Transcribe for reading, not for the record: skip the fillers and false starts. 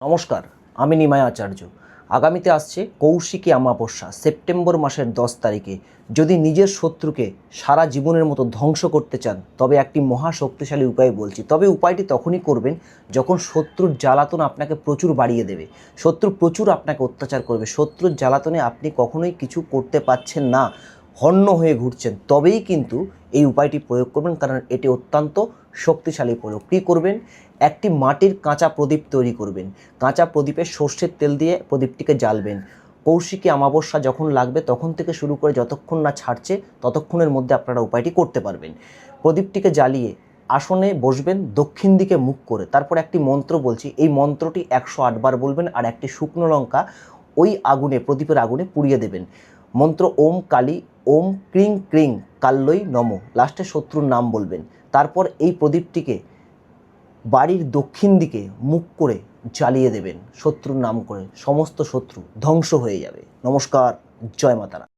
নমস্কার, আমি নিমাই আচার্য। আগামীতে আসছে কৌশিকী অমাবস্যা সেপ্টেম্বর মাসের 10 তারিখে। যদি নিজের শত্রুকে সারা জীবনের মতো ধ্বংস করতে চান তবে একটি মহা শক্তিশালী উপায় বলছি। তবে উপায়টি তখনই করবেন যখন শত্রুর জ্বালাতন আপনাকে প্রচুর বাড়িয়ে দেবে, শত্রু প্রচুর আপনাকে অত্যাচার করবে, শত্রুর জ্বালাতনে আপনি কখনোই কিছু করতে পারছেন না, হন্য হয়ে ঘুরছেন, তবেই কিন্তু এই উপায়টি প্রয়োগ করবেন, কারণ এটি অত্যন্ত শক্তিশালী প্রয়োগ। কী করবেন? একটি মাটির কাঁচা প্রদীপ তৈরি করবেন। কাঁচা প্রদীপে সর্ষের তেল দিয়ে প্রদীপটিকে জ্বালবেন। কৌশিকী অমাবস্যা যখন লাগবে তখন থেকে শুরু করে যতক্ষণ না ছাড়ছে ততক্ষণের মধ্যে আপনারা উপায়টি করতে পারবেন। প্রদীপটিকে জ্বালিয়ে আসনে বসবেন দক্ষিণ দিকে মুখ করে। তারপর একটি মন্ত্র বলছি, এই মন্ত্রটি 108 বার বলবেন আর একটি শুকনো লঙ্কা ওই আগুনে, প্রদীপের আগুনে পুড়িয়ে দেবেন। মন্ত্র ওম কালী, ওম ক্রিং ক্রিং কাল্যই নমঃ, লাস্টে শত্রুর নাম বলবেন। তারপর এই প্রদীপটিকে বাড়ির দক্ষিণ দিকে মুখ করে জ্বালিয়ে দেবেন শত্রুর নাম করে। সমস্ত শত্রু ধ্বংস হয়ে যাবে। নমস্কার, জয় মাতারা।